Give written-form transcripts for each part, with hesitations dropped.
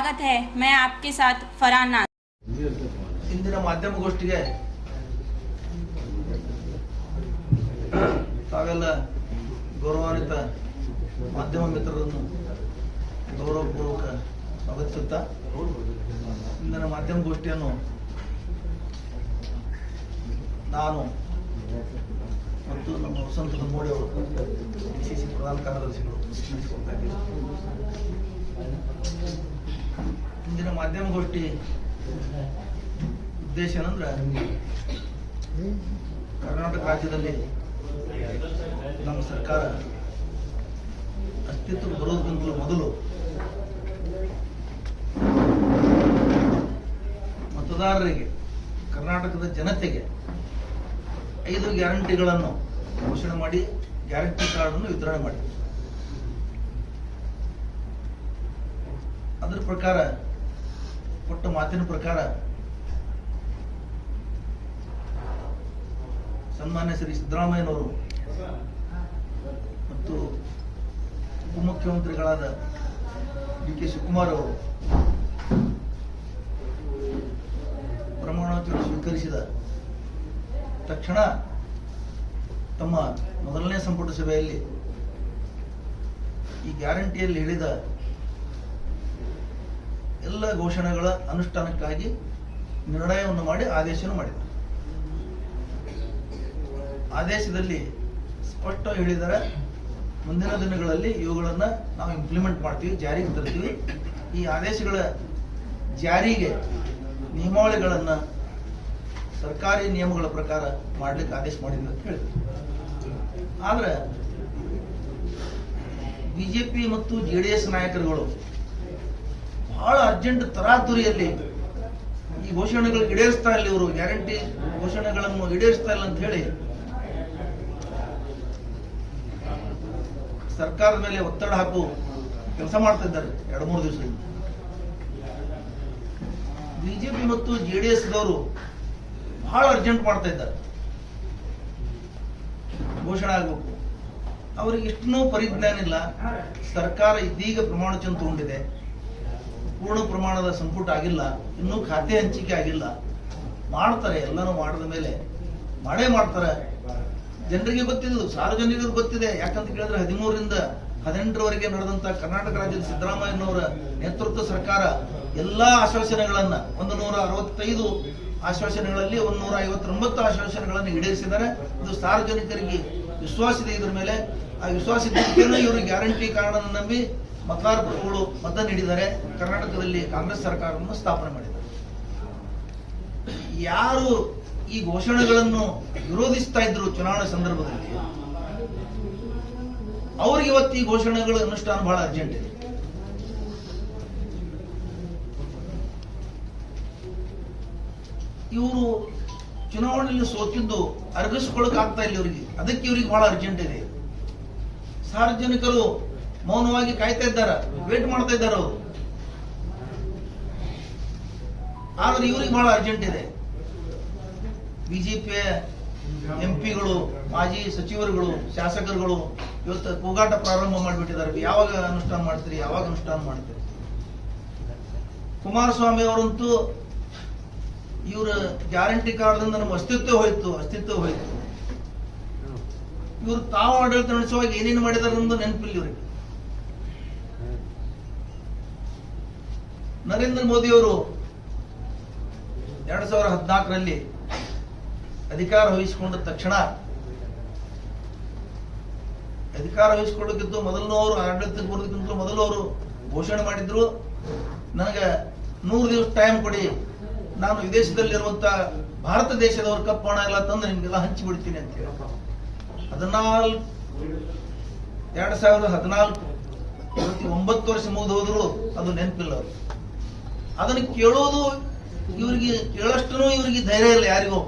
स्वागत है। मैं आपके साथ फरहान नाज। ಇಂದಿನ ಮಾಧ್ಯಮಗೋಷ್ಠಿಗೆ ತಾವೆಲ್ಲ ಗೌರವಾನ್ವಿತ ಮಾಧ್ಯಮ ಮಿತ್ರರನ್ನು ಗೌರವಪೂರ್ವಕ ಸ್ವಾಗತಿಸುತ್ತಾ ಇಂದಿನ ಮಾಧ್ಯಮಗೋಷ್ಠಿಯನ್ನು ನಾನು ಮತ್ತು ನಮ್ಮ ವಸಂತ ಮೋಡಿ ಅವರು ಡಿಸಿಸಿ ಪ್ರಧಾನ ಕಾರ್ಯದರ್ಶಿಗಳು ನಡೆಸಿಕೊಳ್ತಾ ಇದ್ದೀವಿ. ಇಂದಿನ ಮಾಧ್ಯಮಗೋಷ್ಠಿ ಉದ್ದೇಶ ಏನಂದ್ರೆ ಕರ್ನಾಟಕ ರಾಜ್ಯದಲ್ಲಿ ನಮ್ಮ ಸರ್ಕಾರ ಅಸ್ತಿತ್ವಕ್ಕೆ ಬರೋದಕ್ಕಿಂತಲೂ ಮೊದಲು ಮತದಾರರಿಗೆ ಕರ್ನಾಟಕದ ಜನತೆಗೆ 5 ಗ್ಯಾರಂಟಿಗಳನ್ನು ಘೋಷಣೆ ಮಾಡಿ ಗ್ಯಾರಂಟಿ ಕಾರ್ಡ್ ಅನ್ನು ವಿತರಣೆ ಮಾಡಿ ಅದರ ಪ್ರಕಾರ ಕೊಟ್ಟ ಮಾತಿನ ಪ್ರಕಾರ ಸನ್ಮಾನ್ಯ ಶ್ರೀ ಸಿದ್ದರಾಮಯ್ಯನವರು ಮತ್ತು ಉಪಮುಖ್ಯಮಂತ್ರಿಗಳಾದ ಡಿ ಕೆ ಶಿವಕುಮಾರ್ ಅವರು ಪ್ರಮಾಣವಚನ ಸ್ವೀಕರಿಸಿದ ತಕ್ಷಣ ತಮ್ಮ ಮೊದಲನೇ ಸಂಪುಟ ಸಭೆಯಲ್ಲಿ ಈ ಗ್ಯಾರಂಟಿಯಲ್ಲಿ ಹೇಳಿದ ಎಲ್ಲ ಘೋಷಣೆಗಳ ಅನುಷ್ಠಾನಕ್ಕಾಗಿ ನಿರ್ಣಯವನ್ನು ಮಾಡಿ ಆದೇಶವನ್ನು ಮಾಡಿದರು. ಆದೇಶದಲ್ಲಿ ಸ್ಪಷ್ಟ ಹೇಳಿದರೆ ಮುಂದಿನ ದಿನಗಳಲ್ಲಿ ಇವುಗಳನ್ನು ನಾವು ಇಂಪ್ಲಿಮೆಂಟ್ ಮಾಡ್ತೀವಿ, ಜಾರಿಗೆ ತರ್ತೀವಿ. ಈ ಆದೇಶಗಳ ಜಾರಿಗೆ ನಿಯಮಾವಳಿಗಳನ್ನು ಸರ್ಕಾರಿ ನಿಯಮಗಳ ಪ್ರಕಾರ ಮಾಡ್ಲಿಕ್ಕೆ ಆದೇಶ ಮಾಡಿದ್ರು ಅಂತ ಹೇಳಿದ್ರು. ಆದ್ರೆ ಬಿಜೆಪಿ ಮತ್ತು ಜೆಡಿಎಸ್ ನಾಯಕರುಗಳು ಬಹಳ ಅರ್ಜೆಂಟ್ ತರಾತುರಿಯಲ್ಲಿ ಈ ಘೋಷಣೆಗಳು ಈಡೇರಿಸ್ತಾ ಇಲ್ಲ, ಇವರು ಗ್ಯಾರಂಟಿ ಘೋಷಣೆಗಳನ್ನು ಈಡೇರಿಸ್ತಾ ಇಲ್ಲ ಅಂತ ಹೇಳಿ ಸರ್ಕಾರದ ಮೇಲೆ ಒತ್ತಡ ಹಾಕು ಕೆಲಸ ಮಾಡ್ತಾ ಇದ್ದಾರೆ 2-3 ದಿವಸದಿಂದ. ಬಿಜೆಪಿ ಮತ್ತು ಜೆಡಿಎಸ್ ದವರು ಬಹಳ ಅರ್ಜೆಂಟ್ ಮಾಡ್ತಾ ಇದ್ದಾರೆ, ಘೋಷಣೆ ಆಗಬೇಕು. ಅವರಿಗೆ ಇಷ್ಟೂ ಪರಿಜ್ಞಾನ ಇಲ್ಲ. ಸರ್ಕಾರ ಇದೀಗ ಪ್ರಮಾಣವಚನ ತಗೊಂಡಿದೆ, ಪೂರ್ಣ ಪ್ರಮಾಣದ ಸಂಪುಟ ಆಗಿಲ್ಲ, ಇನ್ನೂ ಖಾತೆ ಹಂಚಿಕೆ ಆಗಿಲ್ಲ. ಮಾಡ್ತಾರೆ, ಎಲ್ಲನೂ ಮಾಡಿದ ಮೇಲೆ ಮಾಡೇ ಮಾಡ್ತಾರೆ. ಜನರಿಗೆ ಗೊತ್ತಿದ್ದು, ಸಾರ್ವಜನಿಕರಿಗೆ ಗೊತ್ತಿದೆ. ಯಾಕಂತ ಕೇಳಿದ್ರೆ 13ರಿಂದ 18ರವರೆಗೆ ನಡೆದಂತ ಕರ್ನಾಟಕ ರಾಜ್ಯದ ಸಿದ್ದರಾಮಯ್ಯನವರ ನೇತೃತ್ವ ಸರ್ಕಾರ ಎಲ್ಲಾ ಆಶ್ವಾಸನೆಗಳನ್ನ 165 ಆಶ್ವಾಸನೆಗಳಲ್ಲಿ 159 ಆಶ್ವಾಸನೆಗಳನ್ನು ಈಡೇರಿಸಿದ್ದಾರೆ. ಇದು ಸಾರ್ವಜನಿಕರಿಗೆ ವಿಶ್ವಾಸ ಇದೆ. ಇದರ ಮೇಲೆ ಆ ವಿಶ್ವಾಸ ಇದ್ದಕ್ಕೇನು ಇವರು ಗ್ಯಾರಂಟಿ ಕಾರ್ಡ್ ನಂಬಿ ಮತದಾರರುಗಳು ಮತ ನೀಡಿದ್ದಾರೆ. ಕರ್ನಾಟಕದಲ್ಲಿ ಕಾಂಗ್ರೆಸ್ ಸರ್ಕಾರವನ್ನು ಸ್ಥಾಪನೆ ಮಾಡಿದ್ದಾರೆ. ಯಾರು ಈ ಘೋಷಣೆಗಳನ್ನು ವಿರೋಧಿಸ್ತಾ ಇದ್ರು ಚುನಾವಣೆ ಸಂದರ್ಭದಲ್ಲಿ, ಅವ್ರಿಗೆ ಇವತ್ತು ಈ ಘೋಷಣೆಗಳ ಅನುಷ್ಠಾನ ಬಹಳ ಅರ್ಜೆಂಟ್ ಇದೆ. ಇವರು ಚುನಾವಣೆಯಲ್ಲಿ ಸೋತಿದ್ದು ಅರ್ಗಿಸ್ಕೊಳ್ಳಕ್ ಆಗ್ತಾ ಇಲ್ಲ ಇವರಿಗೆ, ಅದಕ್ಕೆ ಇವರಿಗೆ ಬಹಳ ಅರ್ಜೆಂಟ್ ಇದೆ. ಸಾರ್ವಜನಿಕರು ಮೌನವಾಗಿ ಕಾಯ್ತಾ ಇದ್ದಾರೆ, ವೇಟ್ ಮಾಡ್ತಾ ಇದ್ದಾರೆ ಅವರು. ಆದ್ರೆ ಇವರಿಗೆ ಬಹಳ ಅರ್ಜೆಂಟ್ ಇದೆ. ಬಿಜೆಪಿಯ ಎಂಪಿಗಳು, ಮಾಜಿ ಸಚಿವರುಗಳು, ಶಾಸಕರುಗಳು ಇವತ್ತು ಕೂಗಾಟ ಪ್ರಾರಂಭ ಮಾಡಿಬಿಟ್ಟಿದ್ದಾರೆ. ಯಾವಾಗ ಅನುಷ್ಠಾನ ಮಾಡ್ತೀರಿ, ಯಾವಾಗ ಅನುಷ್ಠಾನ ಮಾಡ್ತೀರಿ? ಕುಮಾರಸ್ವಾಮಿ ಅವರಂತೂ ಇವರ ಗ್ಯಾರಂಟಿ ಕಾರ್ಡ್ದಿಂದ ನಮ್ಮ ಅಸ್ತಿತ್ವ ಹೋಯ್ತು. ಇವರು ತಾವು ಆಡಳಿತ ನಡೆಸುವಾಗ ಏನೇನು ಮಾಡಿದಾರೆ ಅನ್ನೋದು ನೆನಪಿಲ್ಲ ಇವರಿಗೆ. ನರೇಂದ್ರ ಮೋದಿ ಅವರು 2014ರಲ್ಲಿ ಅಧಿಕಾರ ವಹಿಸಿಕೊಂಡ ತಕ್ಷಣ, ಅಧಿಕಾರ ವಹಿಸಿಕೊಳ್ಳೋಕ್ಕಿಂತ ಮೊದಲು ಅವರು ಆಡಳಿತಕ್ಕೆ ಬರೋದಕ್ಕಿಂತ ಮೊದಲು ಅವರು ಘೋಷಣೆ ಮಾಡಿದ್ರು, ನನಗೆ 100 ದಿವಸ ಟೈಮ್ ಕೊಡಿ, ನಾನು ವಿದೇಶದಲ್ಲಿರುವಂತ ಭಾರತ ದೇಶದವ್ರ ಕಪ್ಪು ಹಣ ಎಲ್ಲ ತಂದು ನಿಮ್ಗೆಲ್ಲ ಹಂಚಿಬಿಡ್ತೀನಿ ಅಂತ ಹೇಳಿ. 2014 9 ವರ್ಷ ಮುಗಿದು ಹೋದ್ರು ಅದು ನೆನಪಿಲ್ಲ ಅವರು. ಅದನ್ನು ಕೇಳೋದು ಇವರಿಗೆ ಕೇಳಷ್ಟು ಇವರಿಗೆ ಧೈರ್ಯ ಇಲ್ಲ ಯಾರಿಗೂ,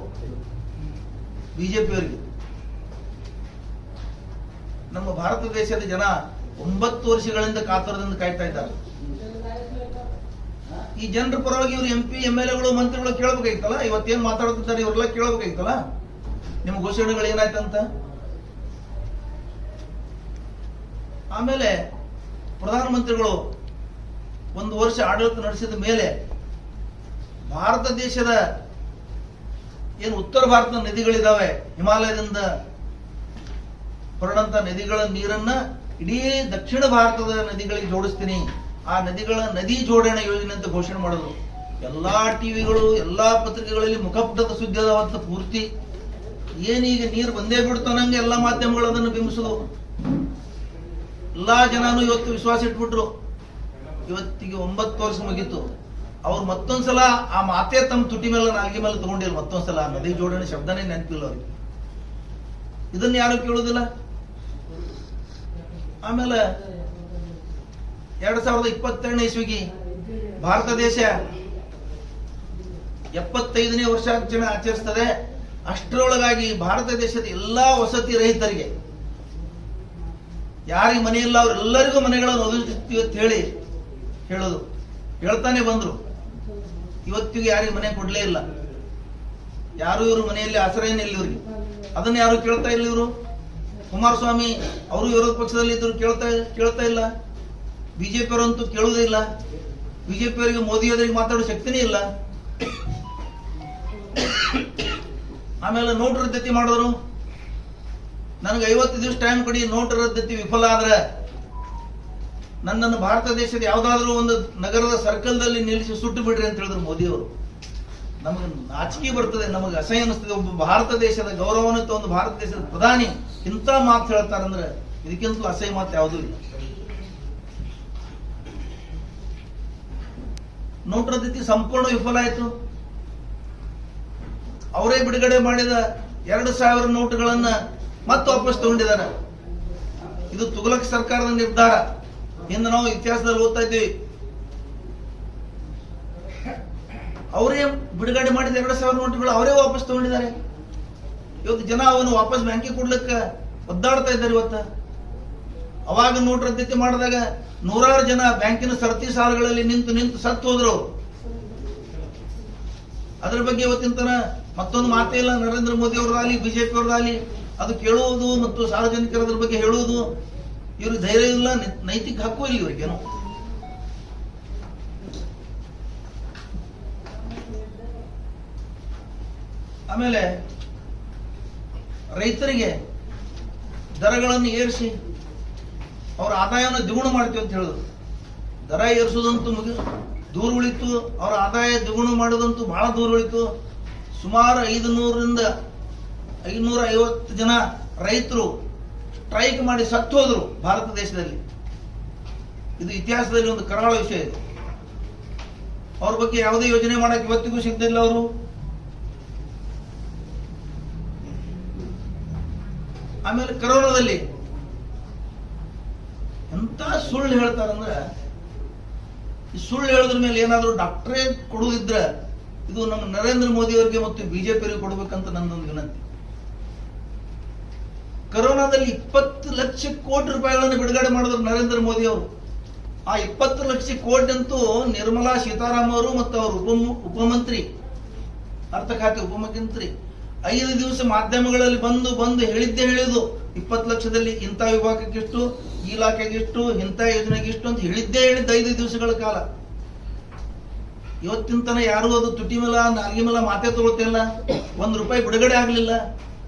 ಬಿಜೆಪಿಯವರಿಗೆ. ನಮ್ಮ ಭಾರತ ದೇಶದ ಜನ 9 ವರ್ಷಗಳಿಂದ ಕಾತುರದಿಂದ ಕಾಯ್ತಾ ಇದ್ದಾರೆ. ಈ ಜನರ ಪರವಾಗಿ ಇವರು MP, MLAಗಳು, ಮಂತ್ರಿಗಳು ಕೇಳಬೇಕಾಗಿತ್ತಲ್ಲ, ಇವತ್ತೇನ್ ಮಾತಾಡ್ತಿದ್ದಾರೆ ಇವರೆಲ್ಲ ಕೇಳಬೇಕಾಗಿತ್ತಲ್ಲ, ನಿಮ್ಮ ಘೋಷಣೆಗಳು ಏನಾಯ್ತಂತ. ಆಮೇಲೆ ಪ್ರಧಾನಮಂತ್ರಿಗಳು ಒಂದು ವರ್ಷ ಆಡಳಿತ ನಡೆಸಿದ ಮೇಲೆ ಭಾರತ ದೇಶದ ಏನು ಉತ್ತರ ಭಾರತದ ನದಿಗಳಿದಾವೆ, ಹಿಮಾಲಯದಿಂದ ಹೊರಡಂತ ನದಿಗಳ ನೀರನ್ನ ಇಡೀ ದಕ್ಷಿಣ ಭಾರತದ ನದಿಗಳಿಗೆ ಜೋಡಿಸ್ತೀನಿ, ಆ ನದಿಗಳ ನದಿ ಜೋಡಣೆ ಯೋಜನೆ ಅಂತ ಘೋಷಣೆ ಮಾಡೋದು. ಎಲ್ಲಾ ಟಿವಿಗಳು, ಎಲ್ಲಾ ಪತ್ರಿಕೆಗಳಲ್ಲಿ ಮುಖಪುಟದ ಸುದ್ದಿ ಅದಾವಂತ ಪೂರ್ತಿ. ಏನೀಗ ನೀರು ಬಂದೇ ಬಿಡ್ತಾನಂಗೆ ಎಲ್ಲಾ ಮಾಧ್ಯಮಗಳು ಅದನ್ನು ಬಿಂಬಿಸೋದು. ಎಲ್ಲಾ ಜನನು ಇವತ್ತು ವಿಶ್ವಾಸ ಇಟ್ಬಿಟ್ರು. ಇವತ್ತಿಗೆ 9 ವರ್ಷ ಮುಗೀತು. ಅವ್ರು ಮತ್ತೊಂದ್ಸಲ ಆ ಮಾತೆ ತಮ್ಮ ತುಟಿ ಮೇಲೆ ನಾಲ್ಗೆ ಮೇಲೆ ತಗೊಂಡಿಲ್ಲ. ಮತ್ತೊಂದ್ಸಲ ನದಿ ಜೋಡಣೆ ಶಬ್ದನೇ ನೆನಪಿಲ್ಲ ಅವ್ರಿಗೆ. ಇದನ್ನ ಯಾರು ಕೇಳುದಿಲ್ಲ. ಆಮೇಲೆ 2022ನೇ ಇಸ್ವಿಗೆ ಭಾರತ ದೇಶ 75ನೇ ವರ್ಷಾಚರಣೆ ಆಚರಿಸ್ತದೆ. ಅಷ್ಟರೊಳಗಾಗಿ ಭಾರತ ದೇಶದ ಎಲ್ಲಾ ವಸತಿ ರಹಿತರಿಗೆ, ಯಾರಿಗೆ ಮನೆಯಿಲ್ಲ ಅವರೆಲ್ಲರಿಗೂ ಮನೆಗಳನ್ನು ಒದಗಿಸ್ತೀವಿ ಅಂತ ಹೇಳೋದು ಹೇಳ್ತಾನೆ ಬಂದ್ರು. ಇವತ್ತಿಗೆ ಯಾರಿಗೆ ಮನೆ ಕೊಡ್ಲೇ ಇಲ್ಲ. ಯಾರು ಇವರು ಮನೆಯಲ್ಲಿ ಆಶ್ರಯನೇ ಇಲ್ಲ ಇವ್ರಿಗೆ. ಅದನ್ನ ಯಾರು ಕೇಳ್ತಾ ಇಲ್ಲ. ಇವರು ಕುಮಾರಸ್ವಾಮಿ ಅವರು ವಿರೋಧ ಪಕ್ಷದಲ್ಲಿ ಇದ್ರು, ಕೇಳ್ತಾ ಇಲ್ಲ. ಬಿಜೆಪಿ ಅವರಂತೂ ಕೇಳುವುದೇ ಇಲ್ಲ. ಬಿಜೆಪಿ ಅವರಿಗೆ ಮೋದಿ ಅವರಿಗೆ ಮಾತಾಡೋ ಶಕ್ತಿನೇ ಇಲ್ಲ. ಆಮೇಲೆ ನೋಟ್ ರದ್ದತಿ ಮಾಡಿದ್ರು. ನನಗೆ 50 ದಿವಸ ಟೈಮ್ ಕೊಡಿ, ನೋಟ್ ರದ್ದತಿ ವಿಫಲ ಆದ್ರೆ ನನ್ನನ್ನು ಭಾರತ ದೇಶದ ಯಾವ್ದಾದ್ರು ಒಂದು ನಗರದ ಸರ್ಕಲ್ದಲ್ಲಿ ನಿಲ್ಲಿಸಿ ಸುಟ್ಟು ಬಿಡ್ರಿ ಅಂತ ಹೇಳಿದ್ರು ಮೋದಿ ಅವರು. ನಮಗೆ ನಾಚಿಕೆ ಬರ್ತದೆ, ನಮಗೆ ಅಸಹ್ಯ ಅನಿಸ್ತದೆ. ಒಬ್ಬ ಭಾರತ ದೇಶದ ಗೌರವಾನ್ವಿತ ಒಂದು ಭಾರತ ದೇಶದ ಪ್ರಧಾನಿ ಇಂಥ ಮಾತು ಹೇಳ್ತಾರಂದ್ರೆ ಇದಕ್ಕಿಂತಲೂ ಅಸಹ್ಯ ಮಾತು ಯಾವುದೂ ಇಲ್ಲ. ನೋಟ್ ರದ್ದತಿ ಸಂಪೂರ್ಣ ವಿಫಲ ಆಯಿತು. ಅವರೇ ಬಿಡುಗಡೆ ಮಾಡಿದ 2,000 ನೋಟುಗಳನ್ನ ಮತ್ತೆ ವಾಪಸ್ ತಗೊಂಡಿದ್ದಾರೆ. ಇದು ತುಘಲಕ್ ಸರ್ಕಾರದ ನಿರ್ಧಾರ. ಇಂದು ನಾವು ಇತಿಹಾಸದಲ್ಲಿ ಓದ್ತಾ ಇದ್ದೀವಿ. ಅವರೇ ಬಿಡುಗಡೆ ಮಾಡಿದ 2,000 ನೋಟುಗಳು ಅವರೇ ವಾಪಸ್ ತಗೊಂಡಿದ್ದಾರೆ. ಇವತ್ತು ಜನ ಅವನು ವಾಪಸ್ ಬ್ಯಾಂಕಿಗೆ ಕೊಡ್ಲಿಕ್ಕೆ ಒದ್ದಾಡ್ತಾ ಇದ್ದಾರೆ. ಇವತ್ತು ಅವಾಗ ನೋಟ್ ರದ್ದತಿ ಮಾಡಿದಾಗ 100 ಜನ ಬ್ಯಾಂಕಿನ ಸರತಿ ಸಾಲುಗಳಲ್ಲಿ ನಿಂತು ಸತ್ತು ಹೋದ್ರು. ಅದ್ರ ಬಗ್ಗೆ ಇವತ್ತಿನ ತನ ಮತ್ತೊಂದು ಮಾತೇ ಇಲ್ಲ. ನರೇಂದ್ರ ಮೋದಿ ಅವರದಾಗಲಿ ಬಿಜೆಪಿ ಅವರದಾಗಲಿ ಅದು ಕೇಳುವುದು ಮತ್ತು ಸಾರ್ವಜನಿಕರ ಅದ್ರ ಬಗ್ಗೆ ಹೇಳುವುದು ಇವ್ರಿಗೆ ಧೈರ್ಯ ಇಲ್ಲ, ನೈತಿಕ ಹಕ್ಕು ಇಲ್ಲ ಇವ್ರಿಗೇನು. ಆಮೇಲೆ ರೈತರಿಗೆ ದರಗಳನ್ನು ಏರಿಸಿ ಅವರ ಆದಾಯವನ್ನು ದ್ವಿಗುಣ ಮಾಡ್ತೀವಿ ಅಂತ ಹೇಳಿದ್ರು. ದರ ಏರಿಸೋದಂತೂ ದೂರ ಉಳಿತು, ಅವರ ಆದಾಯ ದ್ವಿಗುಣ ಮಾಡೋದಂತೂ ಬಹಳ ದೂರ ಉಳಿತು. ಸುಮಾರು 500ರಿಂದ 550 ಜನ ರೈತರು ಸ್ಟ್ರೈಕ್ ಮಾಡಿ ಸತ್ತು ಹೋದ್ರು ಭಾರತ ದೇಶದಲ್ಲಿ. ಇದು ಇತಿಹಾಸದಲ್ಲಿ ಒಂದು ಕರಾಳ ವಿಷಯ ಇದೆ. ಅವ್ರ ಬಗ್ಗೆ ಯಾವುದೇ ಯೋಜನೆ ಮಾಡಕ್ಕೆ ಇವತ್ತಿಗೂ ಸಿಗ್ತಿಲ್ಲ ಅವರು. ಆಮೇಲೆ ಕರೋನಾದಲ್ಲಿ ಎಂತ ಸುಳ್ಳು ಹೇಳ್ತಾರಂದ್ರೆ, ಈ ಸುಳ್ಳು ಹೇಳೋದ್ರ ಮೇಲೆ ಏನಾದ್ರು ಡಾಕ್ಟರೇಟ್ ಕೊಡುವುದಿದ್ರೆ ಇದು ನಮ್ಮ ನರೇಂದ್ರ ಮೋದಿ ಅವರಿಗೆ ಮತ್ತು ಬಿಜೆಪಿ ಅವರಿಗೆ ಕೊಡಬೇಕಂತ ನನ್ನೊಂದು ವಿನಂತಿ. ಕರೋನಾದಲ್ಲಿ 20 ಲಕ್ಷ ಕೋಟಿ ರೂಪಾಯಿಗಳನ್ನು ಬಿಡುಗಡೆ ಮಾಡಿದ್ರು ನರೇಂದ್ರ ಮೋದಿ ಅವರು. ಆ 20 ಲಕ್ಷ ಕೋಟಿ ಅಂತೂ ನಿರ್ಮಲಾ ಸೀತಾರಾಮನ್ ಅವರು ಮತ್ತು ಅವರು ಉಪಮಂತ್ರಿ, ಅರ್ಥ ಖಾತೆ ಉಪಮುಖ್ಯಮಂತ್ರಿ 5 ದಿವಸ ಮಾಧ್ಯಮಗಳಲ್ಲಿ ಬಂದು ಹೇಳಿದ್ದು 20 ಲಕ್ಷದಲ್ಲಿ ಇಂಥ ವಿಭಾಗಕ್ಕಿಷ್ಟು, ಈ ಇಲಾಖೆಗಿಷ್ಟು, ಇಂಥ ಯೋಜನೆಗಿಷ್ಟು ಅಂತ ಹೇಳಿದ್ದೇ 5 ದಿವಸಗಳ ಕಾಲ. ಇವತ್ತಿನ ತನ ಯಾರು ಅದು ತುಟಿ ಮೇಲ ನಾಲ್ಗೆ ಮೇಲ ಮಾತೇ ತಗೊಳ್ತಿಲ್ಲ. ₹1 ಬಿಡುಗಡೆ ಆಗ್ಲಿಲ್ಲ.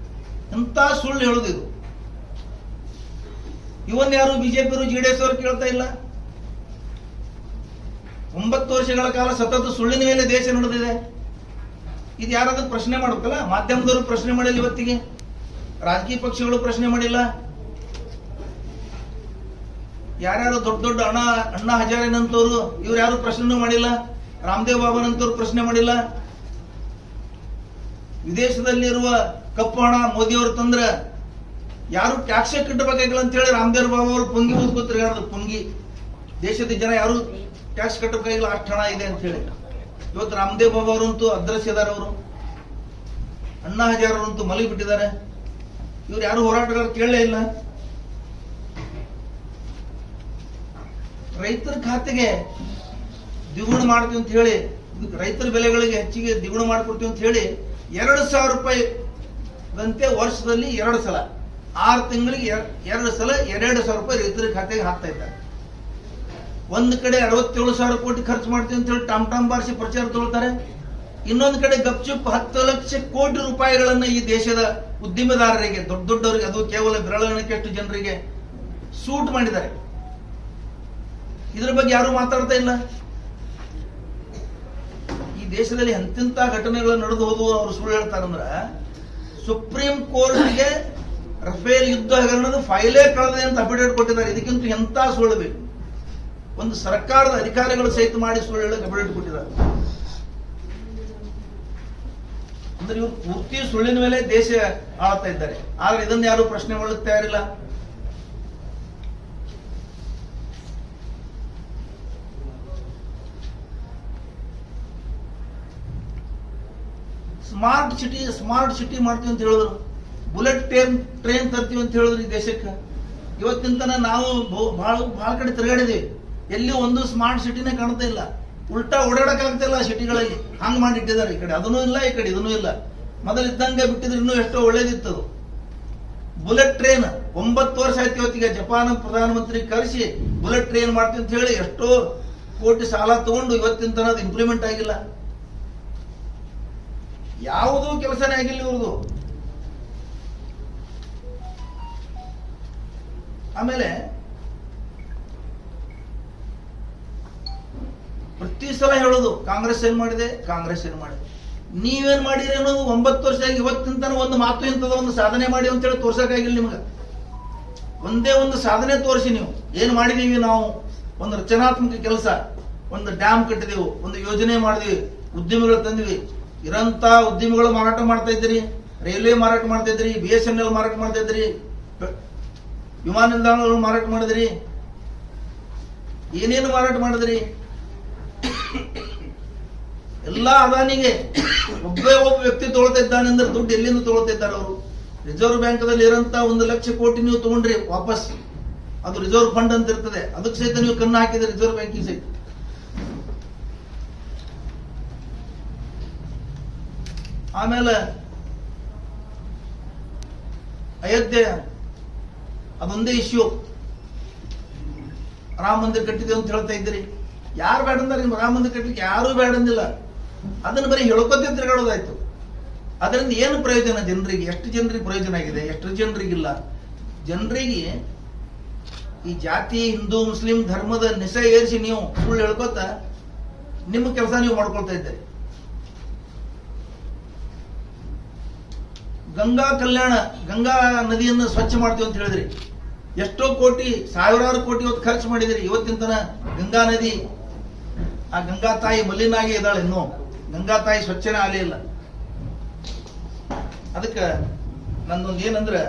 ಎಂತ ಸುಳ್ಳು ಹೇಳುದಿದು. ಇವನ್ ಯಾರು ಬಿಜೆಪಿ ಅವರು ಜೆಡಿಎಸ್ ಅವರು ಕೇಳ್ತಾ ಇಲ್ಲ. 9 ವರ್ಷಗಳ ಕಾಲ ಸತತ ಸುಳ್ಳಿನ ಮೇಲೆ ದೇಶ ನಡೆದಿದೆ. ಇದು ಯಾರಾದ್ರೂ ಪ್ರಶ್ನೆ ಮಾಡ್ಬೇಕಲ್ಲ. ಮಾಧ್ಯಮದವರು ಪ್ರಶ್ನೆ ಮಾಡಿಲ್ಲ, ಇವತ್ತಿಗೆ ರಾಜಕೀಯ ಪಕ್ಷಗಳು ಪ್ರಶ್ನೆ ಮಾಡಿಲ್ಲ. ಯಾರ್ಯಾರು ದೊಡ್ಡ ಅಣ್ಣಾ ಹಜಾರೆನಂತವ್ರು ಇವ್ರು ಯಾರು ಪ್ರಶ್ನೆ ಮಾಡಿಲ್ಲ. ರಾಮದೇವ್ ಬಾಬಾನಂತವ್ರು ಪ್ರಶ್ನೆ ಮಾಡಿಲ್ಲ. ವಿದೇಶದಲ್ಲಿರುವ ಕಪ್ಪು ಹಣ ಮೋದಿ ಅವರು ತಂದ್ರೆ ಯಾರು ಟ್ಯಾಕ್ಸ್ ಕಟ್ಟಬೇಕಾಗಿಲ್ಲ ಅಂತ ಹೇಳಿ ರಾಮದೇವ್ ಬಾಬಾ ಅವರು ಪುಂಗಿ ಓದ್ಕೋತಾರೆ. ಯಾರು ಪುಂಗಿ ದೇಶದ ಜನ ಯಾರು ಟ್ಯಾಕ್ಸ್ ಕಟ್ಟಬೇಕಾಗಿಲ್ಲ, ಅಷ್ಟು ಹಣ ಇದೆ ಅಂತ ಹೇಳಿ. ಇವತ್ತು ರಾಮದೇವ್ ಬಾಬಾ ಅವರಂತೂ ಅದ್ರಶ್ಯ ಇದಾರೆ. ಅವರು ಅಣ್ಣಾ ಹಜಾರ್ ಅವರಂತೂ ಮಲಗಿ ಬಿಟ್ಟಿದ್ದಾರೆ. ಇವ್ರು ಯಾರು ಹೋರಾಟಗಾರರು ಕೇಳಲೇ ಇಲ್ಲ. ರೈತರ ಖಾತೆಗೆ ದ್ವಿಗುಣ ಮಾಡ್ತೀವಿ ಅಂತ ಹೇಳಿ, ರೈತರ ಬೆಲೆಗಳಿಗೆ ಹೆಚ್ಚಿಗೆ ದ್ವಿಗುಣ ಮಾಡ್ಕೊಡ್ತೀವಿ ಅಂತ ಹೇಳಿ ₹2,000 ದಂತೆ ವರ್ಷದಲ್ಲಿ 2 ಸಲ 6 ತಿಂಗಳಿಗೆ 2 ಸಲ ₹2,000 ರೈತರ ಖಾತೆಗೆ ಹಾಕ್ತಾ ಇದ್ದಾರೆ. ಒಂದ್ ಕಡೆ 67,000 ಕೋಟಿ ಖರ್ಚು ಮಾಡ್ತೀವಿ ಅಂತ ಹೇಳಿ ಟಾಮ್ ಬಾರಿಸಿ ಪ್ರಚಾರ ತಗೊಳ್ತಾರೆ. ಇನ್ನೊಂದು ಕಡೆ ಗಪ್ಚುಪ್ 10 ಲಕ್ಷ ಕೋಟಿ ರೂಪಾಯಿಗಳನ್ನ ಈ ದೇಶದ ಉದ್ದಿಮೆದಾರರಿಗೆ, ದೊಡ್ಡ ದೊಡ್ಡವರಿಗೆ, ಅದು ಕೇವಲ ಬೆರಳಿಕೆಷ್ಟು ಜನರಿಗೆ ಸೂಟ್ ಮಾಡಿದ್ದಾರೆ. ಇದ್ರ ಬಗ್ಗೆ ಯಾರು ಮಾತಾಡ್ತಾ ಇಲ್ಲ. ಈ ದೇಶದಲ್ಲಿ ಎಂತೆಂತ ಘಟನೆಗಳು ನಡೆದು ಹೋದವು. ಅವರು ಸುಳ್ಳು ಹೇಳ್ತಾರಂದ್ರ ಸುಪ್ರೀಂ ಕೋರ್ಟ್ಗೆ ರಫೇಲ್ ಯುದ್ಧ ಹಗರಣದ ಫೈಲೇ ಕಳೆದಿದೆ ಅಂತ ಅಫಿಡೇವಿಟ್ ಕೊಟ್ಟಿದ್ದಾರೆ. ಇದಕ್ಕಿಂತ ಎಂತ ಸುಳ್ಳು ಬೇಕು? ಒಂದು ಸರ್ಕಾರದ ಅಧಿಕಾರಿಗಳು ಸಹಿತ ಮಾಡಿ ಸುಳ್ಳು ಹೇಳಕ್ಕೆ ಅಫಿಡೇವಿಟ್ ಕೊಟ್ಟಿದ್ದಾರೆ. ಅಂದ್ರೆ ಇವರು ಪೂರ್ತಿ ಸುಳ್ಳಿನ ಮೇಲೆ ದೇಶ ಆಳ್ತಾ ಇದ್ದಾರೆ. ಆದ್ರೆ ಇದನ್ನ ಯಾರು ಪ್ರಶ್ನೆ ಮಾಡಲಿಕ್ಕೆ ತಯಾರಿಲ್ಲ. ಸ್ಮಾರ್ಟ್ ಸಿಟಿ ಮಾಡ್ತೀವಿ ಅಂತ ಹೇಳಿದ್ರು, ಬುಲೆಟ್ ಟ್ರೈನ್ ತರ್ತೀವಿ ಅಂತ ಹೇಳಿದ್ರು ಈ ದೇಶಕ್ಕೆ. ಇವತ್ತಿನ ತನ ನಾವು ಬಹಳ ಕಡೆ ತಿರುಗಾಡಿದೀವಿ, ಎಲ್ಲಿ ಒಂದು ಸ್ಮಾರ್ಟ್ ಸಿಟಿನೇ ಕಾಣ್ತಾ ಇಲ್ಲ. ಉಲ್ಟಾ ಓಡಾಡಕ್ಕಾಗ್ತಿಲ್ಲ ಸಿಟಿಗಳಲ್ಲಿ, ಹಂಗ್ ಮಾಡಿಟ್ಟಿದ್ದಾರೆ. ಈ ಕಡೆ ಅದನ್ನೂ ಇಲ್ಲ, ಈ ಕಡೆ ಇದನ್ನೂ ಇಲ್ಲ. ಮೊದಲಿದ್ದಂಗೆ ಬಿಟ್ಟಿದ್ರೆ ಇನ್ನೂ ಎಷ್ಟೋ ಒಳ್ಳೇದಿತ್ತು. ಬುಲೆಟ್ ಟ್ರೈನ್ 9 ವರ್ಷ ಆಯ್ತು ಇವತ್ತಿಗೆ. ಜಪಾನ್ ಪ್ರಧಾನಮಂತ್ರಿ ಕರೆಸಿ ಬುಲೆಟ್ ಟ್ರೈನ್ ಮಾಡ್ತೀವಿ ಅಂತ ಹೇಳಿ ಎಷ್ಟೋ ಕೋಟಿ ಸಾಲ ತಗೊಂಡು ಇವತ್ತಿನ ತನ ಅದು ಇಂಪ್ಲಿಮೆಂಟ್ ಆಗಿಲ್ಲ. ಯಾವುದೂ ಕೆಲಸನೇ ಆಗಿಲ್ಲ ಇವ್ರದು. ಆಮೇಲೆ ಪ್ರತಿ ಸಲ ಹೇಳೋದು ಕಾಂಗ್ರೆಸ್ ಏನ್ ಮಾಡಿದೆ, ಕಾಂಗ್ರೆಸ್ ಏನ್ ಮಾಡಿದೆ. ನೀವೇನ್ ಮಾಡಿರಿ ಅನ್ನೋದು 9 ವರ್ಷ ಆಗಿ ಇವತ್ತಿನ ಒಂದು ಮಾತು ಇಂಥದ ಒಂದು ಸಾಧನೆ ಮಾಡಿ ಅಂತ ಹೇಳಿ ತೋರ್ಸಕ್ಕಾಗಿಲ್ಲ ನಿಮ್ಗೆ. ಒಂದೇ ಒಂದು ಸಾಧನೆ ತೋರಿಸಿ ನೀವು ಏನ್ ಮಾಡಿದೀವಿ. ನಾವು ಒಂದು ರಚನಾತ್ಮಕ ಕೆಲಸ, ಒಂದು ಡ್ಯಾಮ್ ಕಟ್ಟಿದೆವು, ಒಂದು ಯೋಜನೆ ಮಾಡಿದ್ವಿ, ಉದ್ಯಮಿಗಳು ತಂದ್ವಿ. ಇರಂತ ಉದ್ಯಮಿಗಳು ಮಾರಾಟ ಮಾಡ್ತಾ ಇದ್ದೀರಿ, ರೈಲ್ವೆ ಮಾರಾಟ ಮಾಡ್ತಾ ಇದ್ರಿ, BSNL ಮಾರಾಟ ಮಾಡ್ತಾ ಇದ್ರಿ, ವಿಮಾನ ನಿಲ್ದಾಣಗಳು ಮಾರಾಟ ಮಾಡಿದ್ರಿ, ಏನೇನು ಮಾರಾಟ ಮಾಡಿದ್ರಿ. ಎಲ್ಲಾ ಅದಾನಿಗೆ ಒಬ್ಬ ವ್ಯಕ್ತಿ ತೊಗೊಳ್ತಾ ಇದ್ದಾನೆ ಅಂದ್ರೆ ದುಡ್ಡು ಎಲ್ಲಿಂದ ತೊಗೊಳ್ತಾ ಇದ್ದಾರೆ ಅವರು? ರಿಸರ್ವ್ ಬ್ಯಾಂಕ್ದಲ್ಲಿ ಇರೋಂತ 1 ಲಕ್ಷ ಕೋಟಿ ನೀವು ತಗೊಂಡ್ರಿ ವಾಪಸ್. ಅದು ರಿಸರ್ವ್ ಫಂಡ್ ಅಂತ ಇರ್ತದೆ, ಅದಕ್ಕೆ ಸಹಿತ ನೀವು ಕಣ್ಣು ಹಾಕಿದ್ರೆ ರಿಸರ್ವ್ ಬ್ಯಾಂಕಿಗೆ ಸಹಿತ. ಆಮೇಲೆ ಅಯೋಧ್ಯೆ ಅದೊಂದೇ ಇಶ್ಯೂ. ರಾಮ ಮಂದಿರ ಕಟ್ಟಿದೆ ಅಂತ ಹೇಳ್ತಾ ಇದ್ದೀರಿ. ಯಾರು ಬೇಡ ಅಂದ್ರೆ ರಾಮ ಮಂದಿರ ಕಟ್ಟಲಿಕ್ಕೆ ಯಾರು ಬೇಡ ಅಂದಿಲ್ಲ. ಅದನ್ನ ಬರೀ ಹೇಳ್ಕೊತ ತಿರುಗಾಡೋದಾಯ್ತು. ಅದರಿಂದ ಏನು ಪ್ರಯೋಜನ ಜನರಿಗೆ? ಎಷ್ಟು ಜನರಿಗೆ ಪ್ರಯೋಜನ ಆಗಿದೆ, ಎಷ್ಟು ಜನರಿಗಿಲ್ಲ? ಜನರಿಗೆ ಈ ಜಾತಿ, ಹಿಂದೂ ಮುಸ್ಲಿಂ ಧರ್ಮದ ನಿಶ ಏರಿಸಿ ನೀವು ಸುಳ್ಳು ಹೇಳ್ಕೊತ ನಿಮ್ಮ ಕೆಲಸ ನೀವು ಮಾಡ್ಕೊಳ್ತಾ ಇದ್ದೀರಿ. ಗಂಗಾ ಕಲ್ಯಾಣ, ಗಂಗಾ ನದಿಯನ್ನು ಸ್ವಚ್ಛ ಮಾಡ್ತೀವಿ ಅಂತ ಹೇಳಿದ್ರಿ. ಎಷ್ಟೋ ಕೋಟಿ, ಸಾವಿರಾರು ಕೋಟಿ ಇವತ್ತು ಖರ್ಚು ಮಾಡಿದ್ರಿ. ಇವತ್ತಿನ ತನ ಗಂಗಾ ನದಿ, ಆ ಗಂಗಾ ತಾಯಿ ಮಲಿನಾಗಿ ಇದ್ದಾಳೆ. ಇನ್ನು ಗಂಗಾ ತಾಯಿ ಸ್ವಚ್ಛನೇ ಆಗಲೇ ಇಲ್ಲ. ಅದಕ್ಕೆ ನಂದೊಂದು ಏನಂದ್ರೆ,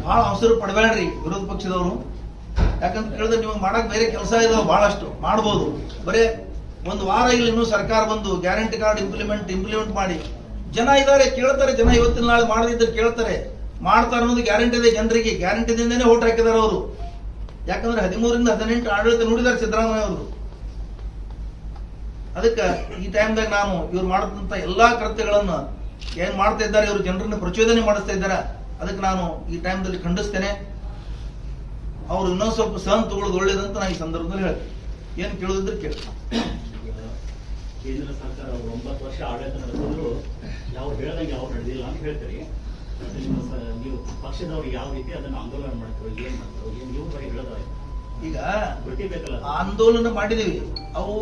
ಬಹಳ ಅವಸರ ಪಡಬೇಡ್ರಿ ವಿರೋಧ ಪಕ್ಷದವರು. ಯಾಕಂತ ಕೇಳಿದ್ರೆ ನಿಮಗೆ ಮಾಡಕ್ ಬೇರೆ ಕೆಲಸ ಇದಾವೆ, ಬಹಳಷ್ಟು ಮಾಡ್ಬೋದು. ಬರೇ ಒಂದು ವಾರ ಇಲ್ಲಿ ಇನ್ನೂ ಸರ್ಕಾರ ಬಂದು ಗ್ಯಾರಂಟಿ ಕಾರ್ಡ್ ಇಂಪ್ಲಿಮೆಂಟ್ ಮಾಡಿ ಜನ ಇದ್ದಾರೆ, ಕೇಳ್ತಾರೆ. ಜನ ಇವತ್ತಿನ ನಾಳೆ ಮಾಡದಿದ್ದರೆ ಕೇಳ್ತಾರೆ, ಮಾಡ್ತಾರೆ ಅನ್ನೋದು ಗ್ಯಾರಂಟಿ ಇದೆ ಜನರಿಗೆ. ಗ್ಯಾರಂಟಿದಿಂದನೇ ಓಟ್ ಹಾಕಿದ್ದಾರೆ ಅವರು. ಯಾಕಂದ್ರೆ 13 ರಿಂದ 18 ಆಡಳಿತ ನೋಡಿದ್ದಾರೆ ಸಿದ್ದರಾಮಯ್ಯ ಅವರು. ಅದಕ್ಕೆ ಈ ಟೈಮ್ದಾಗ ನಾನು ಇವ್ರು ಮಾಡದಂತ ಎಲ್ಲಾ ಕೃತ್ಯಗಳನ್ನು ಏನ್ ಮಾಡ್ತಾ ಇದ್ದಾರೆ, ಇವರು ಜನರನ್ನು ಪ್ರಚೋದನೆ ಮಾಡಿಸ್ತಾ ಇದ್ದಾರೆ. ಅದಕ್ಕೆ ನಾನು ಈ ಟೈಮ್ದಲ್ಲಿ ಖಂಡಿಸ್ತೇನೆ. ಅವರು ಇನ್ನೊಂದು ಸ್ವಲ್ಪ ಸಹನ ತಗೊಳ್ಳೋದು ಒಳ್ಳೇದಂತ ನಾನು ಈ ಸಂದರ್ಭದಲ್ಲಿ ಹೇಳ್ತೀನಿ. ಏನು ಕೇಳೋದಿದ್ರೆ ಕೇಳಿ. ಕೇಂದ್ರ ಸರ್ಕಾರ 9 ವರ್ಷ ಆಡಳಿತ ನಡೆಸಿದ್ರು ಯಾವ ಹೇಳ್ದಂಗೆ ಯಾವ ನಡೆದಿಲ್ಲ ಅಂತ ಹೇಳ್ತೀರಿ. ನೀವು ಪಕ್ಷದವ್ರು ಯಾವ ರೀತಿ ಅದನ್ನು ಆಂದೋಲನ ಮಾಡ್ತಾರೆ, ಏನ್ ಮಾಡ್ತಾರೆ, ಏನ್ ನೀವು ಬರೀ ಹೇಳೋದ? ಈಗ ಗೊತ್ತಿರ್ಬೇಕಲ್ಲ, ಆಂದೋಲನ ಮಾಡಿದೀವಿ. ಅವು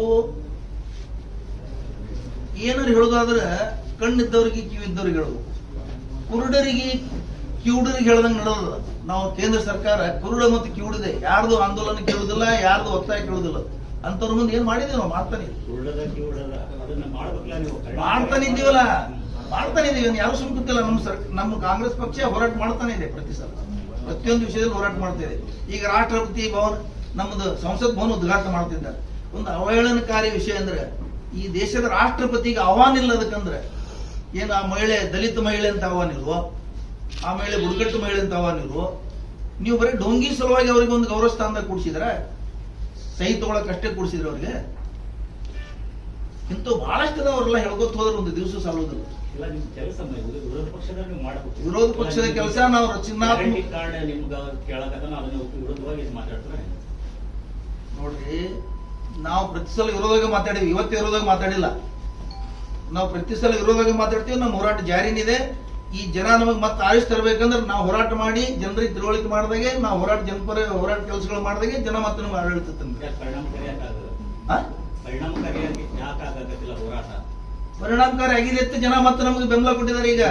ಏನಾರು ಹೇಳೋದಾದ್ರೆ ಕಣ್ಣಿದ್ದವರಿಗೆ ಕಿವಿದ್ದವ್ರಿಗೆ ಹೇಳೋದು, ಕುರುಡರಿಗೆ ಕಿವುಡರಿಗೆ ಹೇಳ್ದಂಗೆ ನಡೆಯೋದು. ನಾವು ಕೇಂದ್ರ ಸರ್ಕಾರ ಕುರುಡ ಮತ್ತು ಕಿವುಡಿದೆ, ಯಾರ್ದು ಆಂದೋಲನ ಕೇಳುವುದಿಲ್ಲ, ಯಾರ್ದು ಒತ್ತಾಯ ಕೇಳುವುದಿಲ್ಲ. ಅಂತವ್ರ ಮುಂದೆ ಏನ್ ಮಾಡಿದೀವಿ ನಾವು? ಮಾಡ್ತಾನೆ ಮಾಡ್ತಾನೆ ಇದ್ದೀವಲ್ಲ, ಮಾಡ್ತಾನೆ ಇದೀವಿ. ಯಾರು ಸುಮ್ಕಿಲ್ಲ. ನಮ್ಮ ಕಾಂಗ್ರೆಸ್ ಪಕ್ಷ ಹೋರಾಟ ಮಾಡ್ತಾನೆ ಇದೆ. ಪ್ರತಿ ಸಲ ಪ್ರತಿಯೊಂದು ವಿಷಯದಲ್ಲಿ ಹೋರಾಟ ಮಾಡ್ತಾ ಇದೆ. ಈಗ ರಾಷ್ಟ್ರಪತಿ ಭವನ, ನಮ್ಮದು ಸಂಸತ್ ಭವನ ಉದ್ಘಾಟನೆ ಮಾಡ್ತಿದ್ದಾರೆ. ಒಂದು ಅವಹೇಳನಕಾರಿ ವಿಷಯ ಅಂದ್ರೆ, ಈ ದೇಶದ ರಾಷ್ಟ್ರಪತಿಗೆ ಆಹ್ವಾನ ಇಲ್ಲ. ಅದಕ್ಕಂದ್ರೆ ಏನು, ಆ ಮಹಿಳೆ ದಲಿತ ಮಹಿಳೆ ಅಂತ ಆಹ್ವಾನ ಇಲ್ವೋ, ಆ ಮಹಿಳೆ ಬುಡಕಟ್ಟು ಮಹಿಳೆ ಅಂತ ಆಹ್ವಾನ ಇಲ್ವೋ? ನೀವು ಬರೀ ಡೊಂಗಿ ಸಲುವಾಗಿ ಅವ್ರಿಗೆ ಒಂದು ಗೌರವ ಸ್ಥಾನದಾಗ ಕೂಡಿಸಿದ್ರ, ಸಹಿ ತಗೊಳಕ್ ಅಷ್ಟೇ ಕೂಡಿಸಿದ್ರೆ ಅವ್ರಿಗೆ. ಇಂತೂ ಬಹಳಷ್ಟು ಅವರೆಲ್ಲ ಹೇಳ್ಕೊತ ಹೋದ್ರೆ ಒಂದು ದಿವಸ ಸಾಲೋದಿಲ್ಲ. ವಿರೋಧ ಪಕ್ಷದ ಕೆಲಸ ನಾವು ರಚನಾತ್ಮಕ ನೋಡ್ರಿ, ನಾವು ಪ್ರತಿ ಸಲ ವಿರೋಧವಾಗಿ ಮಾತಾಡಿವಿ, ಇವತ್ತು ವಿರೋಧವಾಗಿ ಮಾತಾಡಿಲ್ಲ. ನಾವು ಪ್ರತಿ ಸಲ ವಿರೋಧವಾಗಿ ಮಾತಾಡ್ತೀವಿ. ನಮ್ಮ ಹೋರಾಟ ಜಾರಿನಿದೆ. ಈ ಜನ ನಮಗೆ ಮತ್ತೆ ಆರಿಸಿ ತರಬೇಕಂದ್ರೆ ನಾವು ಹೋರಾಟ ಮಾಡಿ ಜನರಿಗೆ ತಿಳುವಳಿಕೆ ಮಾಡಿದಾಗೆ, ನಾವು ಹೋರಾಟ ಕೆಲಸಗಳು ಮಾಡಿದಾಗೆ ಜನ ಮತ್ತೆ ನಮ್ಗೆ ಆಡಳಿತ ತಂದ್ರೆ ಪರಿಣಾಮಕಾರಿಯಾಗಿ ಯಾಕೆ ಆಗತ್ತಿಲ್ಲ ಹೋರಾಟ? ಪರಿಣಾಮಕಾರಿ ಆಗಿದೆ ಅಂತ ಜನ ಮತ್ತೆ ನಮಗೆ ಬೆಂಬಲ ಕೊಟ್ಟಿದ್ದಾರೆ. ಈಗ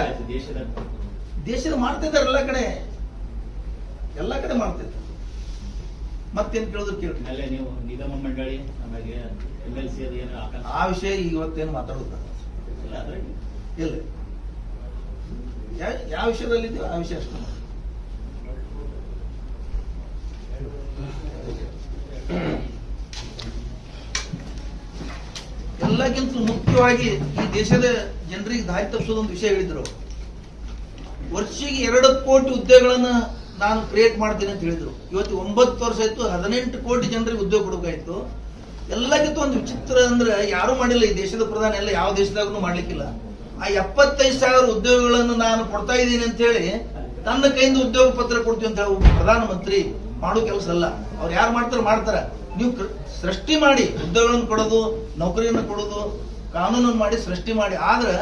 ದೇಶದ ಮಾಡ್ತಿದ್ದಾರೆ, ಎಲ್ಲ ಕಡೆ ಮಾಡ್ತಿದ್ದಾರೆ. ಮತ್ತೇನ್ ಕೇಳಿದ್ರು ಕೇಳಿ. ನೀವು ನಿಗಮ ಮಂಡಳಿ ಆಮೇಲೆ MLC ಆ ವಿಷಯ ಇವತ್ತೇನು ಮಾತಾಡುತ್ತ ಇಲ್ಲ. ಯಾವ ವಿಷಯದಲ್ಲಿ ಇದೆಯೋ ಆ ವಿಷಯ ಅಷ್ಟೇ. ಎಲ್ಲಕ್ಕಿಂತ ಮುಖ್ಯವಾಗಿ ಈ ದೇಶದ ಜನರಿಗೆ ದಾರಿ ತಪ್ಪಿಸೋದೊಂದು ವಿಷಯ ಹೇಳಿದ್ರು. ವರ್ಷಿಗೆ 2 ಕೋಟಿ ಹುದ್ದೆಗಳನ್ನ ನಾನು ಕ್ರಿಯೇಟ್ ಮಾಡ್ತೀನಿ ಅಂತ ಹೇಳಿದ್ರು. ಇವತ್ತು 9 ವರ್ಷ ಆಯ್ತು, 18 ಕೋಟಿ ಜನರಿಗೆ ಉದ್ಯೋಗ ಕೊಡಬೇಕಾಯ್ತು. ಎಲ್ಲಕ್ಕಿಂತ ಒಂದು ವಿಚಿತ್ರ ಅಂದ್ರೆ ಯಾರು ಮಾಡಿಲ್ಲ, ಈ ದೇಶದ ಪ್ರಧಾನಿ ಎಲ್ಲ ಯಾವ ದೇಶದಾಗೂ ಮಾಡ್ಲಿಕ್ಕಿಲ್ಲ. ಆ 75,000 ಉದ್ಯೋಗಗಳನ್ನು ನಾನು ಕೊಡ್ತಾ ಇದ್ದೀನಿ ಅಂತ ಹೇಳಿ ತನ್ನ ಕೈಯಿಂದ ಉದ್ಯೋಗ ಪತ್ರ ಕೊಡ್ತೀವಿ ಅಂತ ಹೇಳಿ ಪ್ರಧಾನಮಂತ್ರಿ ಮಾಡೋ ಕೆಲಸ ಅಲ್ಲ. ಅವ್ರು ಯಾರು ಮಾಡ್ತಾರ. ನೀವು ಸೃಷ್ಟಿ ಮಾಡಿ ಉದ್ಯೋಗಗಳನ್ನು ಕೊಡೋದು, ನೌಕರಿಯನ್ನು ಕೊಡೋದು, ಕಾನೂನನ್ನು ಮಾಡಿ ಸೃಷ್ಟಿ ಮಾಡಿ. ಆದ್ರೆ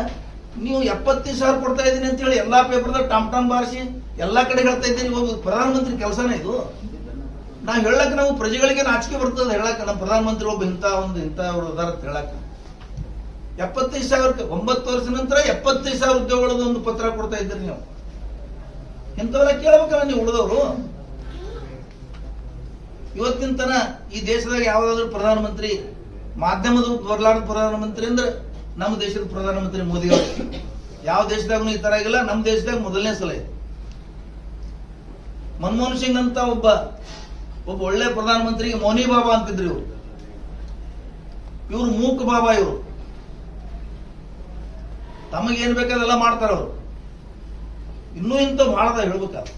ನೀವು 75,000 ಕೊಡ್ತಾ ಇದ್ದೀನಿ ಅಂತ ಹೇಳಿ ಎಲ್ಲಾ ಪೇಪರ್ದಾಗ ಟಾಮ್ ಬಾರಿಸಿ ಎಲ್ಲಾ ಕಡೆ ಹೇಳ್ತಾ ಇದ್ದೀನಿ. ಒಬ್ಬ ಪ್ರಧಾನಮಂತ್ರಿ ಕೆಲಸನೇ ಇದು. ನಾವು ಹೇಳಕ್ ನಾವು ಪ್ರಜೆಗಳಿಗೆ ನಾಚಿಕೆ ಬರ್ತದೆ ಹೇಳಕ್. ನಮ್ಮ ಪ್ರಧಾನಮಂತ್ರಿ ಒಬ್ಬ ಇಂಥವ್ರು ಅದಾರ ಅಂತ ಹೇಳಕ್. 75,000 9 ವರ್ಷ ನಂತರ 75,000 ಉದ್ಯೋಗಗಳದ್ದು ಒಂದು ಪತ್ರ ಕೊಡ್ತಾ ಇದ್ದೀರಿ ನೀವು. ಇಂಥವೆಲ್ಲ ಕೇಳ್ಬೇಕಲ್ಲ ನೀವು ಉಳಿದವರು. ಇವತ್ತಿನ ತನ ಈ ದೇಶದಾಗ ಯಾವ್ದಾದ್ರು ಪ್ರಧಾನಮಂತ್ರಿ ಮಾಧ್ಯಮದ ಬರಲಾರದ ಪ್ರಧಾನಮಂತ್ರಿ ಅಂದ್ರೆ ನಮ್ಮ ದೇಶದ ಪ್ರಧಾನಮಂತ್ರಿ ಮೋದಿ ಅವರು. ಯಾವ ದೇಶದಾಗೂ ಈ ತರ ಆಗಿಲ್ಲ, ನಮ್ಮ ದೇಶದಾಗ ಮೊದಲನೇ ಸಲ ಇದೆ. ಮನಮೋಹನ್ ಸಿಂಗ್ ಅಂತ ಒಬ್ಬ ಒಳ್ಳೆ ಪ್ರಧಾನಮಂತ್ರಿಗೆ ಮೌನಿ ಬಾಬಾ ಅಂತಿದ್ರು ಇವ್ರು ಮೂಕ ಬಾಬಾ. ಇವರು ತಮಗೇನ್ ಬೇಕಾದೆಲ್ಲ ಮಾಡ್ತಾರ. ಅವರು ಇನ್ನೂ ಇಂಥ ಬಹಳದ ಹೇಳ್ಬೇಕಾದ್ರೆ